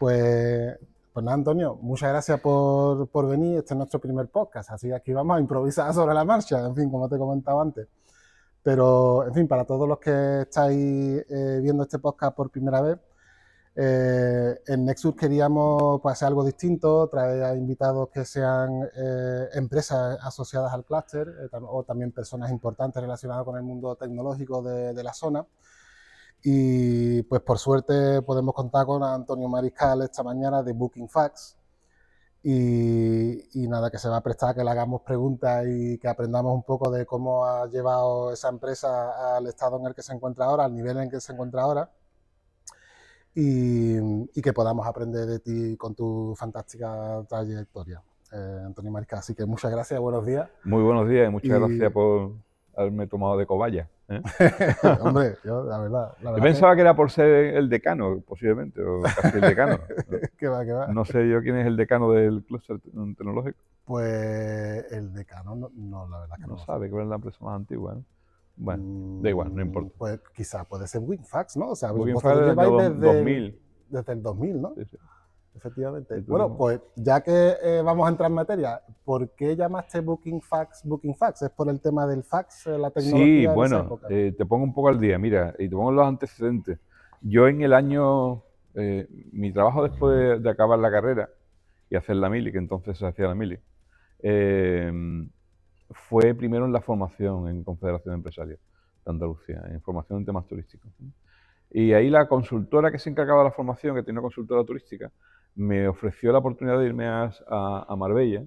Pues, pues nada, Antonio, muchas gracias por venir. Este es nuestro primer podcast, así que aquí vamos a improvisar sobre la marcha, en fin, como te he comentado antes. Pero, en fin, para todos los que estáis viendo este podcast por primera vez, en Nexus queríamos pues, hacer algo distinto, traer a invitados que sean empresas asociadas al clúster o también personas importantes relacionadas con el mundo tecnológico de la zona. Y pues por suerte podemos contar con Antonio Mariscal esta mañana de Booking Facts. Y nada, que se va a prestar a que le hagamos preguntas y que aprendamos un poco de cómo ha llevado esa empresa al estado en el que se encuentra ahora, al nivel en el que se encuentra ahora, y que podamos aprender de ti con tu fantástica trayectoria, Antonio Mariscal. Así que muchas gracias, buenos días. Muy buenos días y muchas Y, gracias por haberme tomado de cobaya. hombre, yo, la verdad Yo pensaba que era por ser el decano, posiblemente, o casi el decano. que va, que va. No sé yo quién es el decano del clúster tecnológico. Pues el decano, no, la verdad que No no lo sabe sé. cuál es la empresa más antigua, ¿no? Bueno, da igual, no importa. Pues quizá puede ser Winfax, ¿no? O sea, Booking vosotros del lleváis año desde 2000. desde el 2000, ¿no? Sí, sí, Efectivamente. el Bueno, turismo. pues ya que vamos a entrar en materia, ¿por qué llamaste Booking Fax? ¿Es por el tema del fax, la Sí, tecnología de esa bueno, época? te pongo un poco al día, mira, y te pongo los antecedentes. Yo en el año, mi trabajo después de acabar la carrera y hacer la mili, que entonces se hacía la mili, eh, fue primero en la formación en Confederación Empresarial de Andalucía, en formación en temas turísticos. Y ahí la consultora que se encargaba de la formación, que tenía una consultora turística, me ofreció la oportunidad de irme a Marbella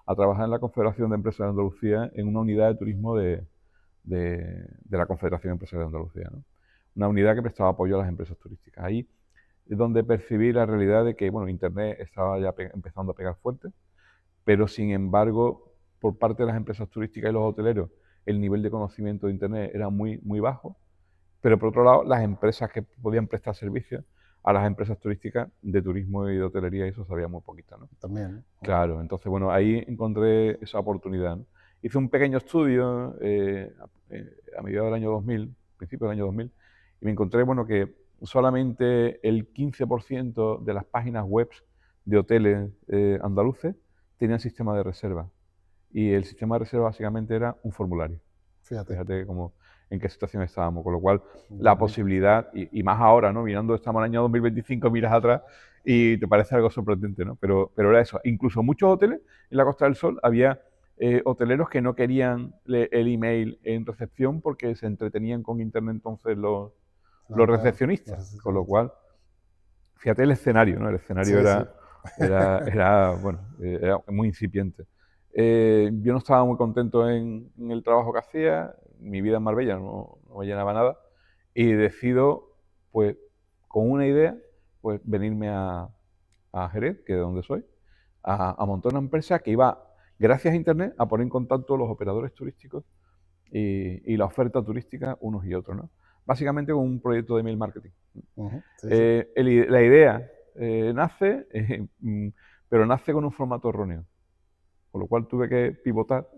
a trabajar en la Confederación de Empresas de Andalucía en una unidad de turismo de la Confederación Empresarial de Andalucía, ¿no? Una unidad que prestaba apoyo a las empresas turísticas. Ahí es donde percibí la realidad de que bueno, Internet estaba ya empezando a pegar fuerte, pero sin embargo, por parte de las empresas turísticas y los hoteleros, el nivel de conocimiento de Internet era muy, muy bajo, pero por otro lado, las empresas que podían prestar servicios a las empresas turísticas de turismo y de hotelería, eso sabía muy poquito, ¿no? También, ¿no? Claro, entonces, bueno, ahí encontré esa oportunidad, ¿no? Hice un pequeño estudio a mediados del año 2000, principio del año 2000, y me encontré, bueno, que solamente el 15% de las páginas web de hoteles andaluces tenían sistema de reserva. Y el sistema de reserva básicamente era un formulario. Fíjate. Fíjate cómo, en qué situación estábamos. Con lo cual, la Bueno, posibilidad, y más ahora, ¿no? Mirando, estamos en el año 2025, miras atrás y te parece algo sorprendente, ¿no? Pero era eso. Incluso muchos hoteles en la Costa del Sol había hoteleros que no querían el email en recepción porque se entretenían con internet entonces los claro, recepcionistas. no sé Con lo si- cual, fíjate el escenario, ¿no? El escenario sí, sí. bueno, era muy incipiente. Yo no estaba muy contento en el trabajo que hacía, mi vida en Marbella no me llenaba nada, y decido, pues, con una idea, pues, venirme a Jerez, que es de donde soy, a montar una empresa que iba, gracias a Internet, a poner en contacto los operadores turísticos y la oferta turística unos y otros, ¿no? Básicamente con un proyecto de email marketing. Sí, sí. La idea nace, pero nace con un formato erróneo, con lo cual tuve que pivotar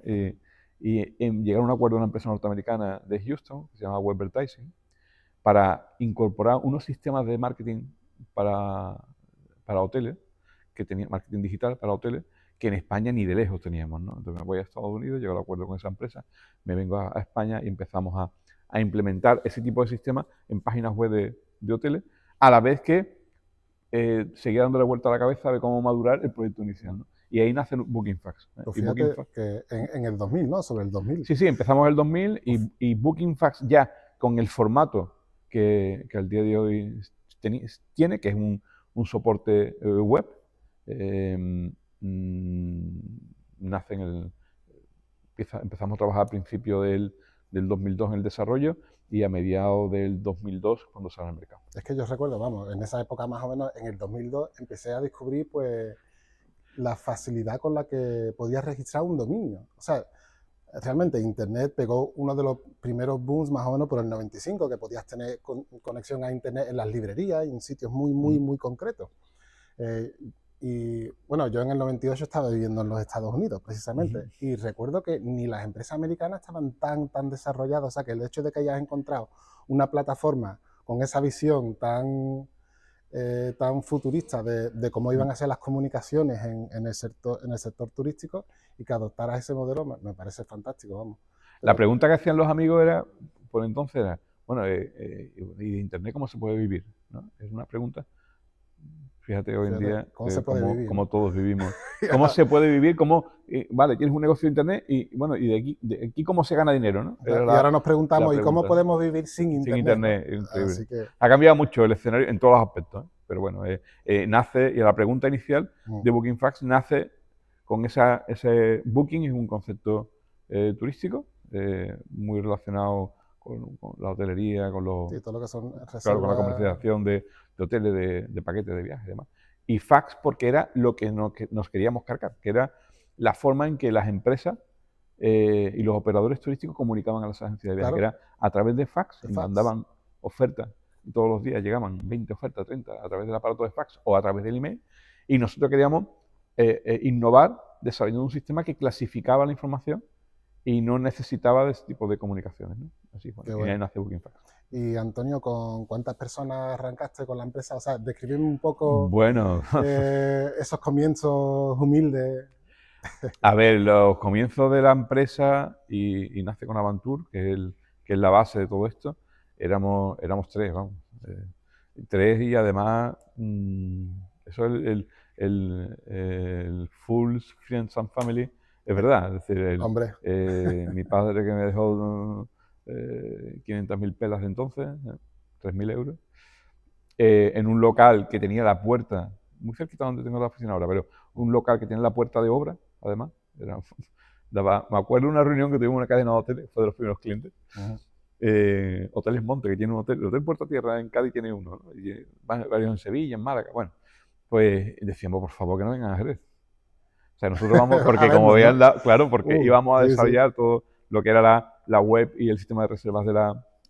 y llegar a un acuerdo con una empresa norteamericana de Houston, que se llama Webvertising, para incorporar unos sistemas de marketing para, para hoteles, que tenía marketing digital para hoteles, que en España ni de lejos teníamos, ¿no? Entonces me voy a Estados Unidos, llego al acuerdo con esa empresa, me vengo a España y empezamos a implementar ese tipo de sistemas en páginas web de hoteles, a la vez que seguía dándole vuelta a la cabeza de cómo madurar el proyecto inicial, ¿no? Y ahí nace Booking Facts. Pues Y Booking fíjate Facts, que en el 2000, ¿no? Sobre el 2000. sí, empezamos en el 2000 Uf, y Booking Facts ya con el formato que al día de hoy tiene, que es un soporte web, eh, mm, nace empezamos a trabajar a principio del 2002 en el desarrollo y a mediados del 2002 cuando sale al mercado. es que yo recuerdo, vamos, en esa época más o menos, en el 2002, empecé a descubrir pues la facilidad con la que podías registrar un dominio. O sea, realmente Internet pegó uno de los primeros booms más o menos por el 95, que podías tener conexión a Internet en las librerías y en sitios muy, muy, Mm. muy concretos. Eh, y bueno, yo en el 98 estaba viviendo en los Estados Unidos, precisamente, Ujú. y recuerdo que ni las empresas americanas estaban tan desarrolladas, o sea, que el hecho de que hayas encontrado una plataforma con esa visión tan tan futurista de cómo iban a ser las comunicaciones en el sector turístico y que adoptaras ese modelo me parece fantástico, vamos. La pregunta que hacían los amigos era, por entonces era, bueno, ¿y de Internet cómo se puede vivir? ¿No? Es una pregunta. Fíjate, hoy en día, ¿cómo se puede vivir, como ¿no? todos vivimos. ¿Cómo se puede vivir? ¿Cómo, vale, tienes un negocio de Internet y, bueno, y de aquí cómo se gana dinero, ¿no? Y ahora nos preguntamos, ¿y cómo pregunta, ¿no? podemos vivir sin Sin Internet, Internet, ¿no? increíble. Así que, Ha cambiado mucho el escenario en todos los aspectos, ¿eh? Pero bueno, nace, y la pregunta inicial de Booking Facts nace con ese Booking, es un concepto turístico muy relacionado con la hotelería, con los... sí, todo lo que son reservas. Claro, con la comercialización de hoteles, de paquetes de viajes y demás. Y fax porque era lo que nos queríamos cargar, que era la forma en que las empresas y los operadores turísticos comunicaban a las agencias de viajes, Claro. que era a través de fax, De y fax. mandaban ofertas, y todos los días llegaban 20 ofertas, 30, a través del aparato de fax o a través del email, y nosotros queríamos innovar desarrollando un sistema que clasificaba la información y no necesitaba de ese tipo de comunicaciones, ¿no? Así fue. Y ahí nace Booking Facts. Y Antonio, ¿con cuántas personas arrancaste con la empresa? O sea, describirme un poco Bueno, esos comienzos humildes. a ver, los comienzos de la empresa y nace con Avantur, que es la base de todo esto, éramos tres, vamos. Tres y además, eso es el full friends and family, es verdad. Es decir, Hombre. Mi padre que me dejó 500.000 pelas de entonces, 3.000 euros, en un local que tenía la puerta, muy cerquita donde tengo la oficina ahora, pero un local que tiene la puerta de obra, además. Me acuerdo de una reunión que tuvimos en una cadena de hoteles, fue de los primeros clientes. Hoteles Monte, que tiene un hotel, el Hotel Puerto Tierra en Cádiz tiene uno, ¿no? Y varios en Sevilla, en Málaga. Bueno, pues decíamos, por favor, que no vengan a Jerez. O sea, nosotros vamos, porque como veían, claro, porque íbamos a desarrollar todo lo que era la web y el sistema de reservas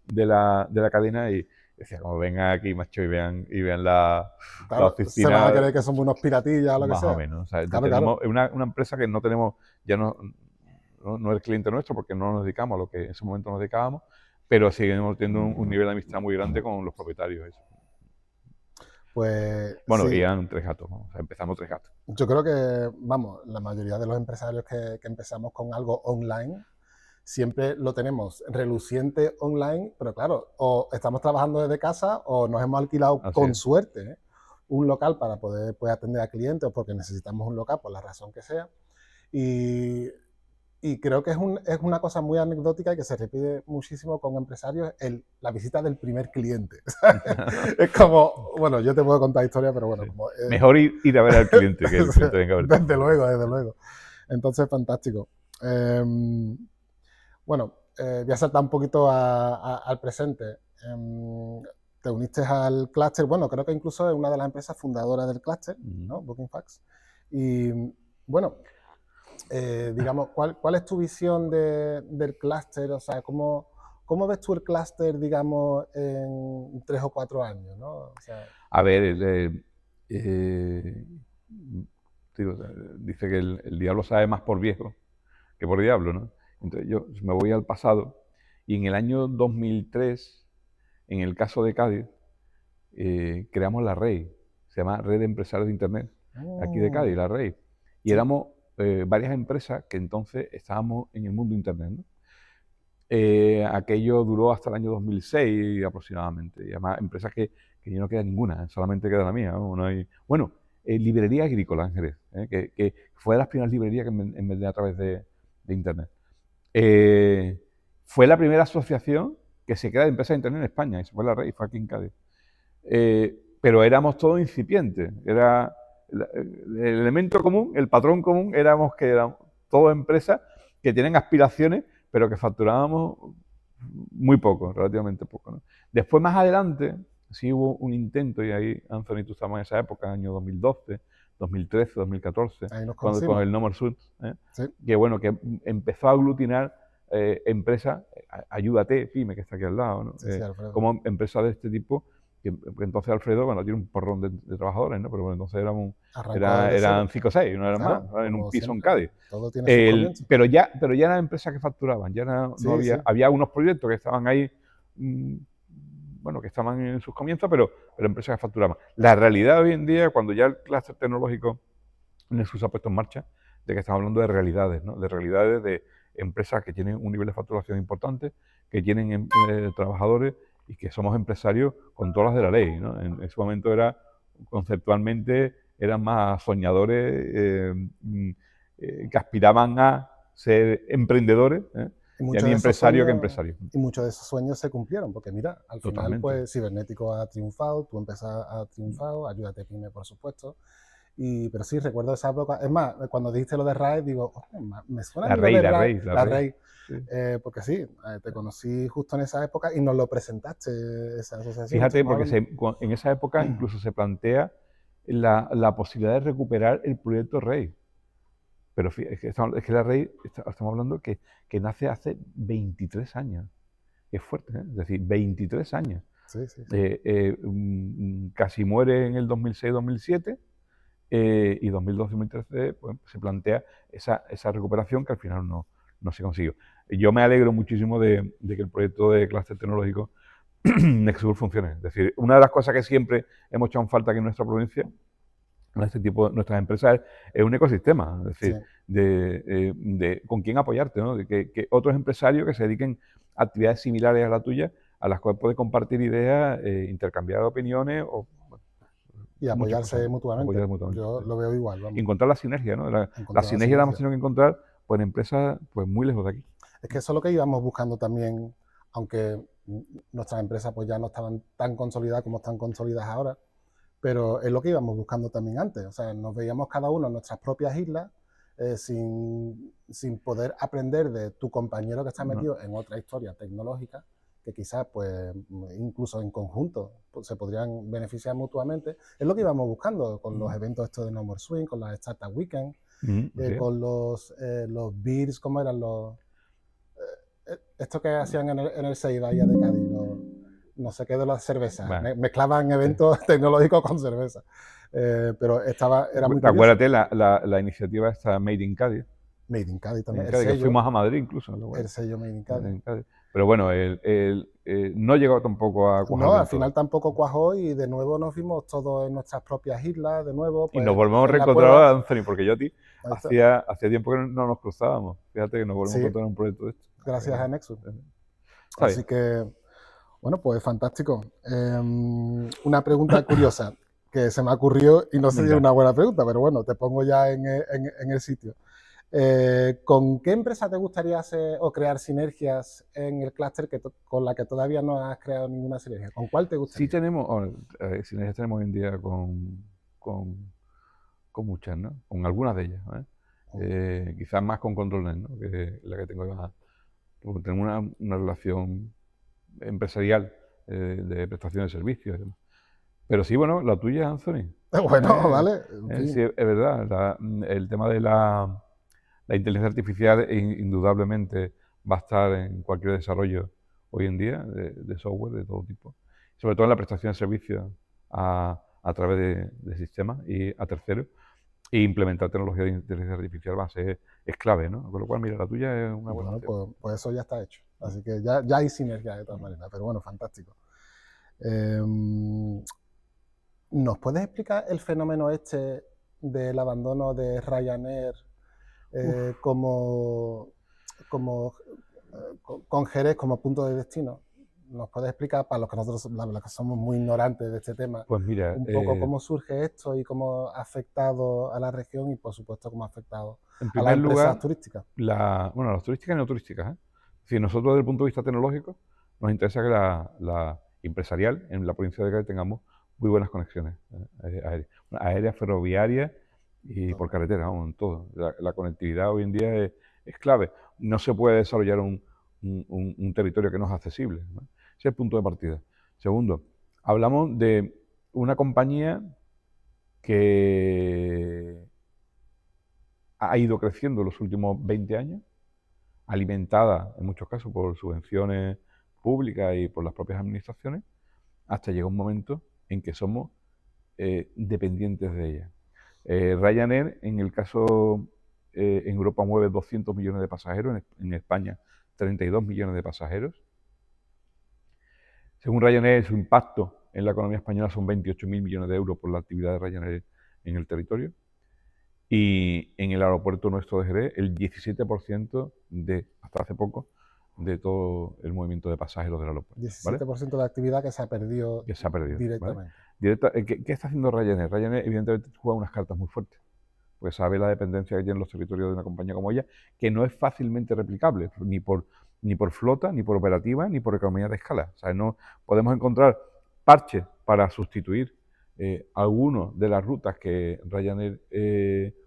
de la cadena, y decía, como vengan aquí, macho, y vean la oficina. Se van a creer que somos unos piratillas o lo que sea. Más o menos. O sea, Claro, tenemos una empresa que no tenemos, ya no es cliente nuestro porque no nos dedicamos a lo que en ese momento nos dedicábamos, pero seguimos teniendo un nivel de amistad muy grande con los propietarios. Eso. Pues, bueno, sí. y eran tres gatos, ¿no? O sea, empezamos tres gatos. Yo creo que, vamos, la mayoría de los empresarios que empezamos con algo online, siempre lo tenemos reluciente online, pero claro, o estamos trabajando desde casa o nos hemos alquilado con suerte un local para poder atender a clientes o porque necesitamos un local por la razón que sea. Y creo que es una cosa muy anecdótica y que se repite muchísimo con empresarios, la visita del primer cliente. Es como, bueno, yo te puedo contar historias, pero bueno. Sí. Como, mejor ir a ver al cliente que el cliente venga a ver. Desde luego. Entonces, fantástico. Bueno, voy a saltar un poquito al presente. Te uniste al clúster, bueno, creo que incluso es una de las empresas fundadoras del clúster, ¿no? Booking Facts. Y bueno, digamos, ¿cuál es tu visión del clúster? O sea, ¿cómo ves tú el clúster, digamos, en 3 o 4 años, ¿no? O sea, a ver, dice que el diablo sabe más por viejo que por diablo, ¿no? Entonces yo me voy al pasado y en el año 2003, en el caso de Cádiz, creamos la REI, se llama Red de Empresarios de Internet, aquí de Cádiz, la REI. Y éramos varias empresas que entonces estábamos en el mundo Internet, ¿no? Aquello duró hasta el año 2006 aproximadamente. Y además, empresas que ya no queda ninguna, solamente queda la mía. No hay... Bueno, Librería Agrícola en Jerez, que fue de las primeras librerías que en vez de a través de Internet. Fue la primera asociación que se crea de empresas de Internet en España, y fue la REI, fue aquí en Cádiz. Pero éramos todos incipientes. Era el elemento común, el patrón común, éramos todas empresas que tienen aspiraciones, pero que facturábamos muy poco, relativamente poco, ¿no? Después, más adelante, sí hubo un intento, y ahí, Anthony, tú estabas en esa época, año 2012, 2013, 2014, con el No More Suits, sí. que bueno, que empezó a aglutinar empresas, Ayúdate, PYME, que está aquí al lado, ¿no? Sí, como empresas de este tipo, que entonces Alfredo, bueno, tiene un porrón de trabajadores, ¿no? Pero bueno, entonces eran 5 o 6, no eran más, en un piso siempre, en Cádiz. Todo tiene pero ya eran empresas que facturaban, ya no había unos proyectos que estaban ahí bueno, que estaban en sus comienzos, pero empresas que facturaban. La realidad hoy en día, cuando ya el clúster tecnológico Nexus se ha puesto en marcha, de que estamos hablando de realidades, ¿no? De realidades de empresas que tienen un nivel de facturación importante, que tienen trabajadores y que somos empresarios con todas las de la ley, ¿no? En ese momento conceptualmente, eran más soñadores que aspiraban a ser emprendedores, Y y a muchos mí de esos empresario que sueños, empresario. y muchos de esos sueños se cumplieron, porque mira, al final, Totalmente. pues Cibernético ha triunfado, tú empezaste a triunfado, Ayúdate Pyme, por supuesto. Pero sí, recuerdo esa época. Es más, cuando dijiste lo de RAE, digo, "Hostia, me suena a La mí lo Rey, de la RAE, Rey, la la Rey. RAE, Sí. porque sí, te conocí justo en esa época y nos lo presentaste, esa asociación. Fíjate, Estuvimos porque hablando. en esa época incluso se plantea la posibilidad de recuperar el proyecto Rey. Pero es que la Rey, estamos hablando que nace hace 23 años. Es fuerte, ¿eh? Es decir, 23 años. Sí, sí, sí. Casi muere en el 2006-2007 y 2012-2013 pues, se plantea esa recuperación que al final no se consiguió. Yo me alegro muchísimo de que el proyecto de clúster tecnológico Nexur funcione. Es decir, una de las cosas que siempre hemos echado en falta aquí en nuestra provincia, en este tipo de nuestras empresas, es un ecosistema, es decir, Sí. de con quién apoyarte, ¿no? De que otros empresarios que se dediquen a actividades similares a la tuya, a las cuales puedes compartir ideas, intercambiar opiniones o bueno, Y muchas cosas, apoyarse ¿no? mutuamente. Apoyar mutuamente. Yo Sí. lo veo igual, Y vamos, encontrar la sinergia, ¿no? La encontrar la sinergia la hemos sinergia. tenido que encontrar pues, en empresas pues, muy lejos de aquí. Es que eso es lo que íbamos buscando también, aunque nuestras empresas pues ya no estaban tan consolidadas como están consolidadas ahora, pero es lo que íbamos buscando también antes. O sea, nos veíamos cada uno en nuestras propias islas sin poder aprender de tu compañero que está No. metido en otra historia tecnológica, que quizás pues incluso en conjunto pues, se podrían beneficiar mutuamente. Es lo que íbamos buscando con los eventos estos de No More Swing, con las Startup Weekend, con los beers, ¿cómo eran los? Esto que hacían en el Seiba de Cádiz, no sé qué de las cervezas, Bueno, mezclaban eventos tecnológicos con cerveza. Pero era muy curioso. Acuérdate, la iniciativa está Made in Cádiz. Made in Cádiz también, En Cádiz, que fuimos a Madrid incluso. el sello Made in Cádiz. En Cádiz. Pero bueno, no llegó tampoco a cuajar No, del al todo. final tampoco cuajó y de nuevo nos vimos todos en nuestras propias islas, de nuevo. Y Pues, nos volvemos a en la reencontrar cueva. ahora, Anthony, porque yo a ti Ahí está. hacía tiempo que no nos cruzábamos. Fíjate que nos volvemos a Sí, encontrar en un proyecto de esto. gracias a Nexus. Está Así bien. que, bueno, pues fantástico. Una pregunta curiosa que se me ocurrió y no sé si es Venga. una buena pregunta, pero bueno, te pongo ya en el sitio. ¿Con qué empresa te gustaría hacer o crear sinergias en el clúster con la que todavía no has creado ninguna sinergia? ¿Con cuál te Sí gustaría? tenemos, sinergias tenemos hoy en día con muchas, ¿no? Con algunas de ellas, quizás más con ControlNet, ¿no? Que es la que tengo más. Porque tenemos una relación empresarial de prestación de servicios. Pero sí, bueno, la tuya, Anthony. Bueno, vale. En fin. Sí, es verdad. El tema de la inteligencia artificial indudablemente va a estar en cualquier desarrollo hoy en día de software de todo tipo. Sobre todo en la prestación de servicios a través de sistemas y a terceros. E implementar tecnología de inteligencia artificial es clave, ¿no? Con lo cual, mira, la tuya es una buena Bueno, opción. pues eso ya está hecho. Así que ya hay sinergia de todas maneras. Pero bueno, fantástico. ¿Nos puedes explicar el fenómeno este del abandono de Ryanair con Jerez como punto de destino? ¿Nos puedes explicar, para los que nosotros los que somos muy ignorantes de este tema, Pues mira, un poco cómo surge esto y cómo ha afectado a la región y, por supuesto, cómo ha afectado en a las primer empresas lugar, turísticas? bueno, las turísticas y no turísticas, ¿eh? Si nosotros desde el punto de vista tecnológico nos interesa que la empresarial en la provincia de Cádiz tengamos muy buenas conexiones aéreas, ferroviarias y por carretera, vamos, en todo. La conectividad hoy en día es clave. No se puede desarrollar un territorio que no es accesible, ¿no? Ese es el punto de partida. Segundo, hablamos de una compañía que ha ido creciendo en los últimos 20 años, alimentada en muchos casos por subvenciones públicas y por las propias administraciones, hasta llega un momento en que somos dependientes de ella. Ryanair, en el caso, en Europa mueve 200 millones de pasajeros, en España 32 millones de pasajeros. Según Ryanair, su impacto en la economía española son 28.000 millones de euros por la actividad de Ryanair en el territorio. Y en el aeropuerto nuestro de Jerez, el 17% hasta hace poco, de todo el movimiento de pasajeros del aeropuerto. 17% de actividad que se ha perdido Que se ha perdido, directamente. ¿vale? ¿Qué está haciendo Ryanair? Ryanair, evidentemente, juega unas cartas muy fuertes, pues sabe la dependencia que hay en los territorios de una compañía como ella, que no es fácilmente replicable, ni por flota, ni por operativa, ni por economía de escala. O sea, no podemos encontrar parches para sustituir algunas de las rutas que Ryanair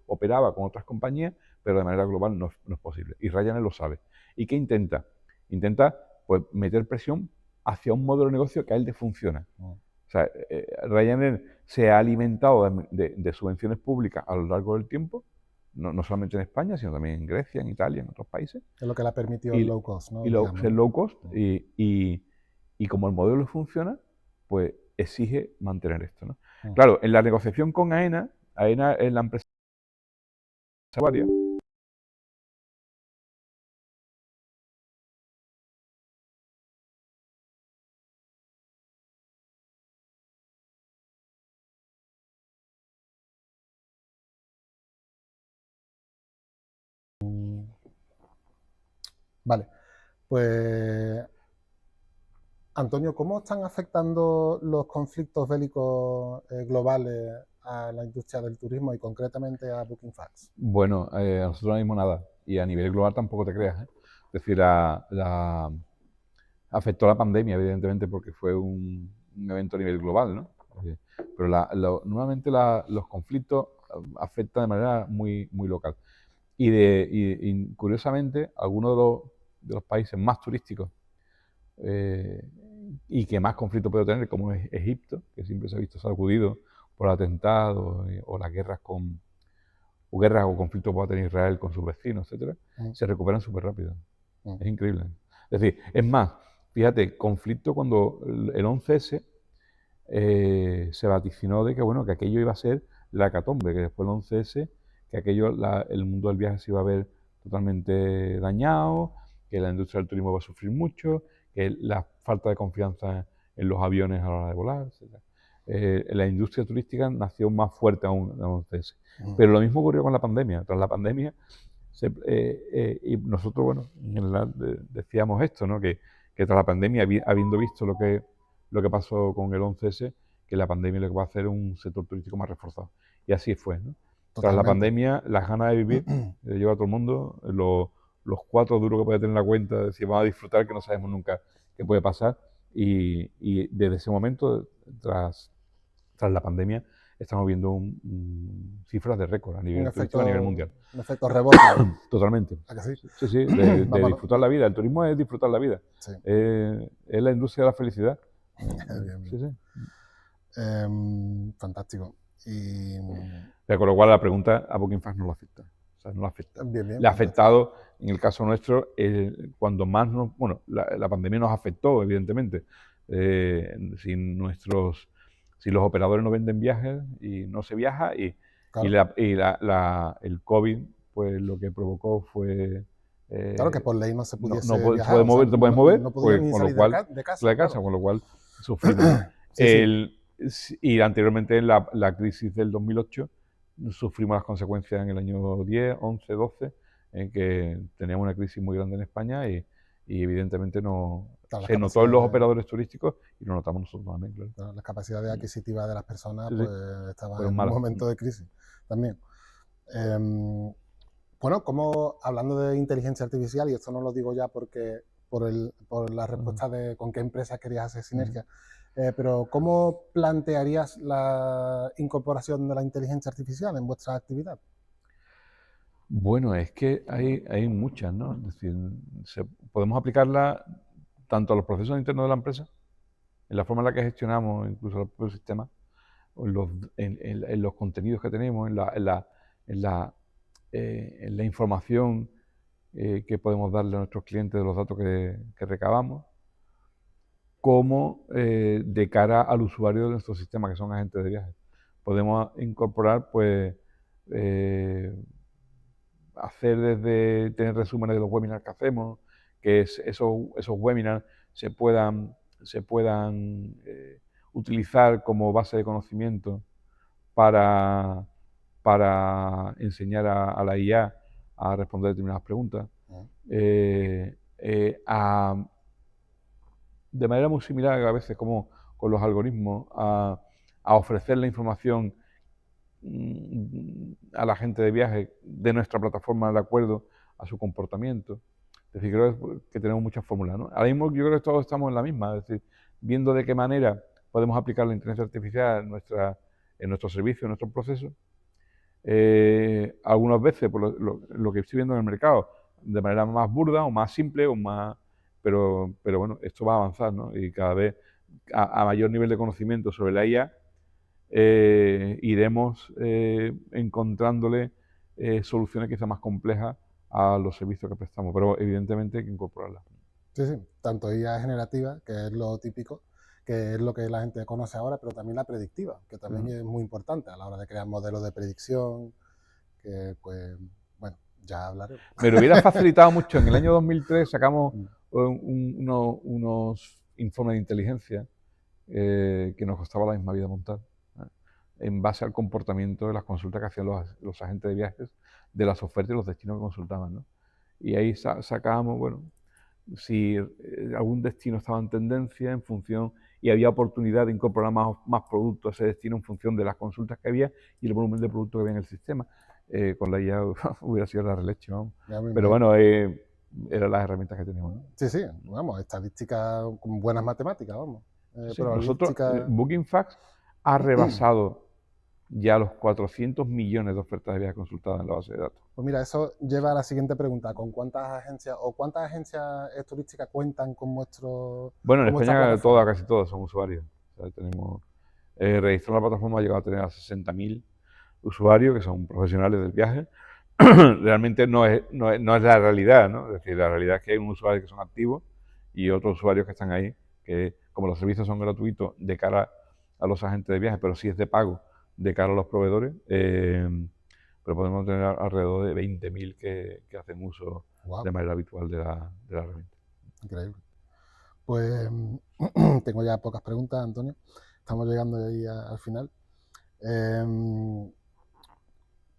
operaba con otras compañías, pero de manera global no es posible. Y Ryanair lo sabe. ¿Y qué intenta? Intenta pues, meter presión hacia un modelo de negocio que a él le funciona. O sea, Ryanair se ha alimentado de subvenciones públicas a lo largo del tiempo, no solamente en España, sino también en Grecia, en Italia, en otros países. Es lo que le ha permitido el low cost, ¿no? El low cost, y como el modelo funciona, pues exige mantener esto, ¿no? Claro, en la negociación con AENA es la empresa varias. Vale, pues Antonio, ¿cómo están afectando los conflictos bélicos globales a la industria del turismo y concretamente a Booking.Facts? Bueno, a nosotros ahora mismo nada, y a nivel global tampoco te creas, ¿eh? Es decir, afectó la pandemia, evidentemente, porque fue un evento a nivel global, ¿no? Pero normalmente los conflictos afectan de manera muy, muy local. Y curiosamente, algunos de los países más turísticos y que más conflicto puede tener, como es Egipto, que siempre se ha visto sacudido por atentados o las guerras o conflictos que pueda tener Israel con sus vecinos, etcétera, se recuperan súper rápido. Es increíble. Es decir, es más, fíjate, conflicto cuando el 11S se vaticinó de que, bueno, que aquello iba a ser la hecatombe, que después del 11S, que el mundo del viaje se iba a ver totalmente dañado, que la industria del turismo va a sufrir mucho, que la falta de confianza en los aviones a la hora de volar, etc. La industria turística nació más fuerte aún en el 11S. Pero lo mismo ocurrió con la pandemia. Tras la pandemia, y nosotros, bueno, en general decíamos esto, ¿no? Que tras la pandemia, habiendo visto lo que pasó con el 11S, que la pandemia lo que va a hacer es un sector turístico más reforzado. Y así fue, ¿no? Tras la pandemia, las ganas de vivir lleva a todo el mundo, los 4 duros que puede tener la cuenta, de decir, vamos a disfrutar, que no sabemos nunca qué puede pasar. Y desde ese momento, tras la pandemia, estamos viendo cifras de récord a nivel turístico, a nivel mundial. Un efecto rebote. Totalmente. ¿A que sí? Sí, de disfrutar la vida. El turismo es disfrutar la vida. Sí. Es la industria de la felicidad. Bien, bien. Sí. Fantástico. Y con lo cual la pregunta a Booking.Facts no lo afecta. O sea, no lo afecta. Bien, le ha afectado, en el caso nuestro, cuando más bueno, la pandemia nos afectó, evidentemente. Si los operadores no venden viajes y no se viaja, claro. El COVID, pues lo que provocó fue... claro, que por ley no se pudiese no viajar. te puedes mover, no pues, ni con salir lo cual, de casa, claro. Con lo cual sufrimos. Y anteriormente en la crisis del 2008 sufrimos las consecuencias en el año 10, 11, 12, en que teníamos una crisis muy grande en España y evidentemente se notó en los operadores turísticos y lo notamos nosotros también, claro. Claro, las capacidades adquisitivas de las personas pues estaban en un momento de crisis también. Bueno, hablando de inteligencia artificial, y esto no lo digo ya porque por la respuesta de con qué empresas querías hacer sinergia, pero ¿cómo plantearías la incorporación de la inteligencia artificial en vuestra actividad? Bueno, es que hay muchas, ¿no? Es decir, podemos aplicarla tanto a los procesos internos de la empresa, en la forma en la que gestionamos incluso el propio sistema, en los contenidos que tenemos, en la información que podemos darle a nuestros clientes de los datos que recabamos, como de cara al usuario de nuestro sistema, que son agentes de viaje. Podemos incorporar, pues, hacer desde tener resúmenes de los webinars que hacemos, que esos webinars se puedan se puedan utilizar como base de conocimiento para, para enseñar a la IA a responder determinadas preguntas. Eh, eh, a, de manera muy similar a veces como con los algoritmos, a ofrecer la información a la gente de viaje de nuestra plataforma de acuerdo a su comportamiento. Es decir, creo que tenemos muchas fórmulas, ¿no? Ahora mismo yo creo que todos estamos en la misma, es decir, viendo de qué manera podemos aplicar la inteligencia artificial en nuestro servicio, en nuestros procesos. Algunas veces, por lo que estoy viendo en el mercado, de manera más burda o más simple, o más, pero bueno, esto va a avanzar, ¿no? Y cada vez a mayor nivel de conocimiento sobre la IA, iremos encontrándole soluciones quizá más complejas a los servicios que prestamos, pero evidentemente hay que incorporarlas. Sí, sí, tanto IA generativa, que es lo típico, que es lo que la gente conoce ahora, pero también la predictiva, que también es muy importante a la hora de crear modelos de predicción, que pues, bueno, ya hablaremos. Me lo hubiera facilitado mucho. En el año 2003 sacamos unos informes de inteligencia que nos costaba la misma vida montar, en base al comportamiento de las consultas que hacían los agentes de viajes, de las ofertas y los destinos que consultaban, ¿no? Y ahí sacábamos, bueno, si algún destino estaba en tendencia en función y había oportunidad de incorporar más productos a ese destino en función de las consultas que había y el volumen de productos que había en el sistema. Con la IA hubiera sido la releche, vamos. Pero bueno, eran las herramientas que teníamos, ¿no? Sí, sí, vamos, estadísticas con buenas matemáticas, vamos. Sí, nosotros, Bookingfacts ha rebasado ya los 400 millones de ofertas de viajes consultadas en la base de datos. Pues mira, eso lleva a la siguiente pregunta. ¿Con cuántas agencias turísticas cuentan con vuestro...? Bueno, en España casi todas son usuarios. O sea, tenemos registrado en la plataforma, ha llegado a tener a 60.000 usuarios que son profesionales del viaje. Realmente no es la realidad, ¿no? Es decir, la realidad es que hay unos usuarios que son activos y otros usuarios que están ahí, que como los servicios son gratuitos de cara a los agentes de viaje, pero sí es de pago de cara a los proveedores, pero podemos tener alrededor de 20.000 que hacen uso de manera habitual de la herramienta. Increíble. Pues tengo ya pocas preguntas, Antonio. Estamos llegando ahí al final.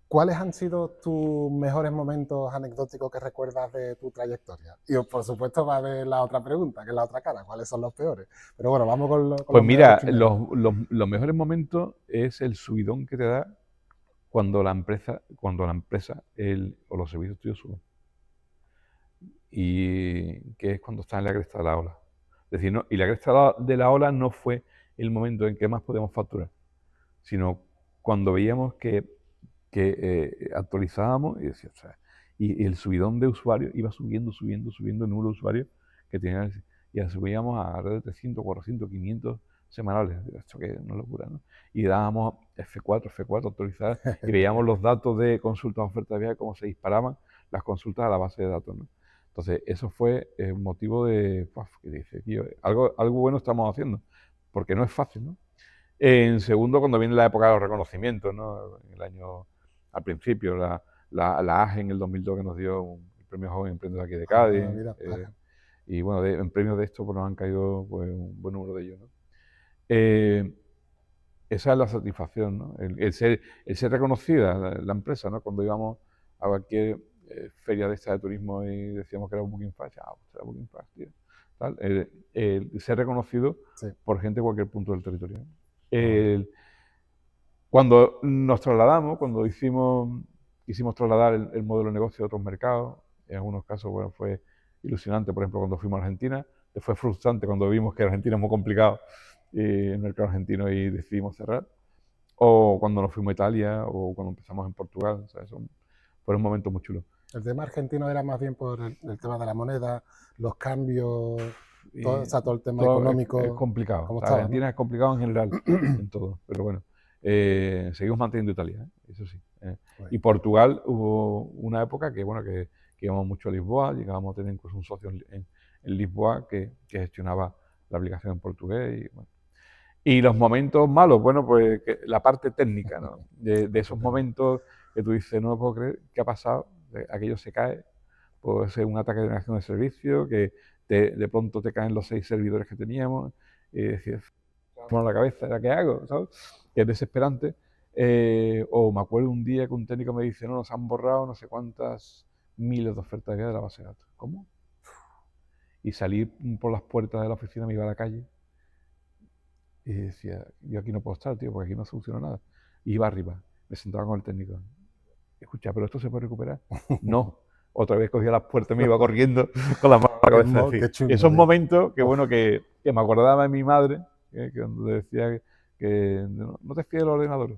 ¿Cuáles han sido tus mejores momentos anecdóticos que recuerdas de tu trayectoria? Y por supuesto va a haber la otra pregunta, que es la otra cara, ¿cuáles son los peores? Pero bueno, vamos con pues mira, los mejores momentos es el subidón que te da cuando la empresa o los servicios tuyos suben. Y que es cuando estás en la cresta de la ola. Es decir, y la cresta de la ola no fue el momento en que más podemos facturar, sino cuando veíamos que actualizábamos y decía, o sea, y el subidón de usuarios iba subiendo el número de usuarios que tenían, y subíamos a alrededor de 300, 400, 500 semanales. Esto que es una locura, ¿no? Y dábamos F4 actualizar y veíamos los datos de consultas, ofertas de viaje, cómo se disparaban las consultas a la base de datos, ¿no? Entonces, eso fue un motivo de, que dice, tío, algo bueno estamos haciendo, porque no es fácil, ¿no? En segundo, cuando viene la época de los reconocimientos, ¿no? En el año, al principio, la AGE en el 2002 que nos dio el premio Joven Emprendedor aquí de Cádiz. Y bueno, en premios de esto pues, nos han caído pues, un buen número de ellos, ¿no? Esa es la satisfacción, ¿no? El ser reconocida la empresa, ¿no? Cuando íbamos a cualquier feria de esta de turismo y decíamos que era un Bookingfacts, era Bookingfacts, tío. Tal, el ser reconocido por gente de cualquier punto del territorio. Cuando nos trasladamos, cuando quisimos trasladar el modelo de negocio a otros mercados, en algunos casos bueno, fue ilusionante, por ejemplo, cuando fuimos a Argentina, fue frustrante cuando vimos que Argentina es muy complicado el mercado argentino y decidimos cerrar, o cuando nos fuimos a Italia, o cuando empezamos en Portugal, o sea, fueron momentos muy chulos. El tema argentino era más bien por el tema de la moneda, los cambios, todo el tema económico. Es complicado. Argentina, ¿no? Es complicado en general, en todo, pero bueno. Seguimos manteniendo Italia, eso sí. Y Portugal hubo una época que íbamos mucho a Lisboa, llegábamos a tener incluso un socio en Lisboa que gestionaba la aplicación en portugués. Y, bueno. Y los momentos malos, bueno, pues la parte técnica, ¿no? De esos momentos que tú dices, no puedo creer qué ha pasado, aquello se cae, puede ser un ataque de negación de servicio, que de pronto te caen los 6 servidores que teníamos, y decir, bueno, la cabeza, ¿ahora qué hago? ¿Sabes? Que es desesperante. O me acuerdo un día que un técnico me dice, no, nos han borrado no sé cuántas miles de ofertas de la base de datos. ¿Cómo? Y salí por las puertas de la oficina, me iba a la calle y decía, yo aquí no puedo estar, tío, porque aquí no soluciono nada. Y iba arriba, me sentaba con el técnico. Escucha, ¿pero esto se puede recuperar? No. Otra vez cogía las puertas y me iba corriendo con las manos a la cabeza. Es decir, chungo, esos tío. momentos que, bueno, que me acordaba de mi madre, que cuando decía que no te fíes del ordenador.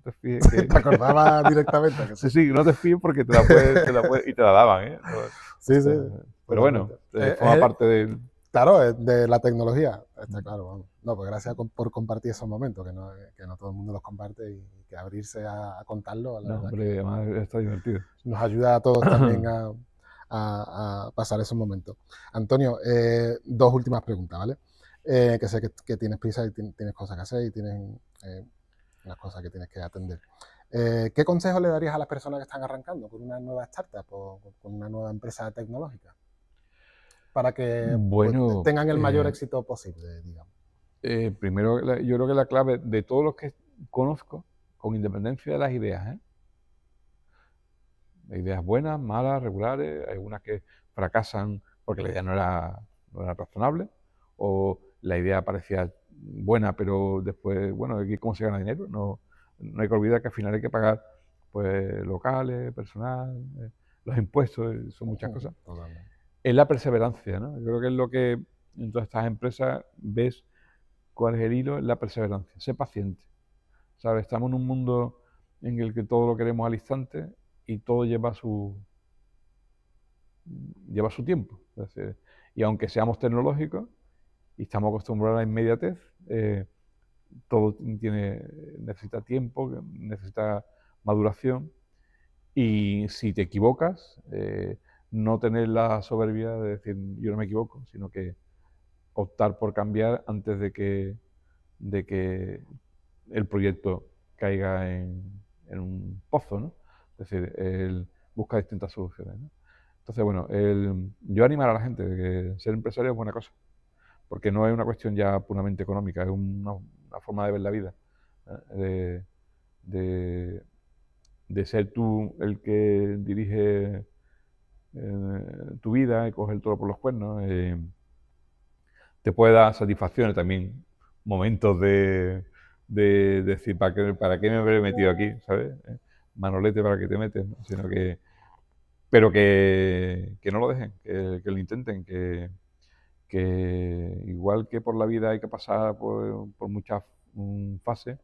Te fíes que... ¿Te acordabas directamente? Que Sí, sí, no te fíes porque te la puedes, y te la daban, ¿eh? Sí, sí. Pero bueno, totalmente. forma parte de... Claro, de la tecnología, está claro, vamos. No, pues gracias por compartir esos momentos, que no todo el mundo los comparte y que abrirse a contarlo, la No, verdad hombre, que además está divertido. nos ayuda a todos también a pasar esos momentos. Antonio, 2 últimas preguntas, ¿vale? Que sé que tienes prisa y tienes cosas que hacer y tienes unas cosas que tienes que atender. ¿Qué consejo le darías a las personas que están arrancando con una nueva startup o con una nueva empresa tecnológica? Para que pues, Bueno, tengan el mayor éxito posible, digamos. primero yo creo que la clave de todos los que conozco, con independencia de las ideas, ¿eh? Hay ideas buenas, malas, regulares, hay algunas que fracasan porque la idea no era razonable, o la idea parecía buena, pero después, bueno, aquí cómo se gana dinero, no hay que olvidar que al final hay que pagar pues locales, personal, los impuestos, son muchas cosas. Totalmente. Es la perseverancia, ¿no? Yo creo que es lo que en todas estas empresas ves cuál es el hilo, es la perseverancia, sé paciente, ¿sabes? Estamos en un mundo en el que todo lo queremos al instante y todo lleva su tiempo. Es decir, y aunque seamos tecnológicos y estamos acostumbrados a la inmediatez, todo necesita tiempo, necesita maduración, y si te equivocas, no tener la soberbia de decir yo no me equivoco, sino que optar por cambiar antes de que el proyecto caiga en un pozo, ¿no? Es decir, él busca distintas soluciones, ¿no? Entonces, bueno, yo animar a la gente de que ser empresario es buena cosa, porque no es una cuestión ya puramente económica, es una forma de ver la vida, ¿eh? de ser tú el que dirige tu vida y coge el toro por los cuernos. Te puede dar satisfacciones también, momentos de decir, ¿para qué me habré metido aquí? ¿Sabes? Manolete, ¿para qué te metes? ¿No? Pero que no lo dejen, que lo intenten, que igual que por la vida hay que pasar por muchas fases,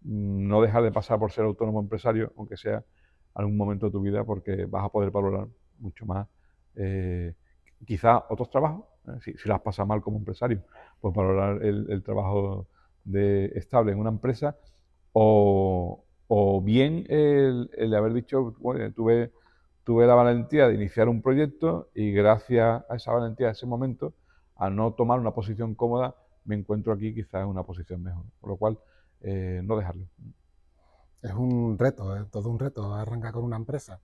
no dejar de pasar por ser autónomo empresario, aunque sea algún momento de tu vida, porque vas a poder valorar mucho más quizá otros trabajos, si las pasas mal como empresario, pues valorar el trabajo estable en una empresa, o bien el haber dicho, bueno, tuve la valentía de iniciar un proyecto y gracias a esa valentía, a ese momento, a no tomar una posición cómoda, me encuentro aquí quizás en una posición mejor. Por lo cual, no dejarlo. Es un reto, todo un reto arrancar con una empresa.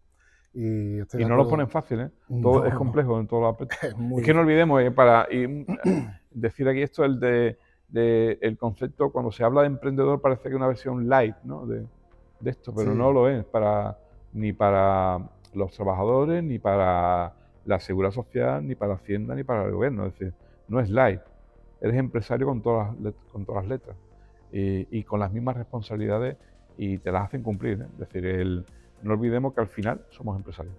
Y estoy Y de no lo acuerdo. ponen fácil, ¿eh? No, Es no, complejo en todos los aspectos. es muy Es que no difícil. olvidemos, decir aquí esto, el concepto, cuando se habla de emprendedor parece que es una versión light, ¿no? de esto, pero Sí. no lo es ni para los trabajadores, ni para la seguridad social, ni para Hacienda, ni para el gobierno. Es decir, no es light. Eres empresario con todas las letras y con las mismas responsabilidades, y te las hacen cumplir, ¿eh? Es decir, no olvidemos que al final somos empresarios.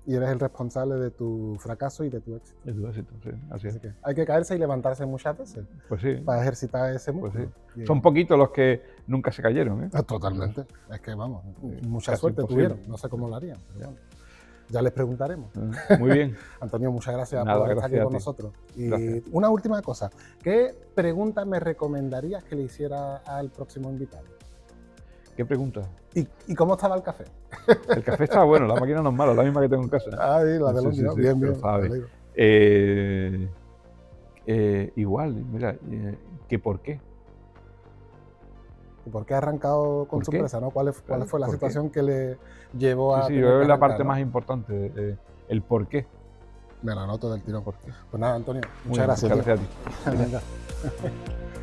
Y eres el responsable de tu fracaso y de tu éxito. Es tu éxito, sí, así es. Así que hay que caerse y levantarse muchas veces Pues sí, para ejercitar ese pues músculo. sí. Son poquitos los que nunca se cayeron, ¿eh? Totalmente. Es que vamos, mucha casi suerte imposible. tuvieron. No sé cómo lo harían, pero bueno. Ya les preguntaremos. Muy bien. Antonio, muchas gracias Nada, por estar aquí gracias a con ti. nosotros. Y Gracias. una última cosa. ¿Qué pregunta me recomendarías que le hiciera al próximo invitado? ¿Qué pregunta? ¿Y cómo estaba el café? El café estaba bueno, la máquina no es mala, la misma que tengo en casa. Ahí, la de los Sí, niños. sí, Bien, pero bien. sabe. me alegro. Igual, mira, ¿que por qué? ¿Y por qué ha arrancado con ¿Por su qué? empresa? ¿No? ¿Cuál Claro, fue la ¿por qué? situación que le llevó a Sí, yo tener creo que que es la arrancar? parte ¿no? más importante. el por qué. Me lo anoto del tirón. ¿Por qué? Pues nada, Antonio, Muy bien, muchas gracias. muchas tío. gracias a ti. Venga.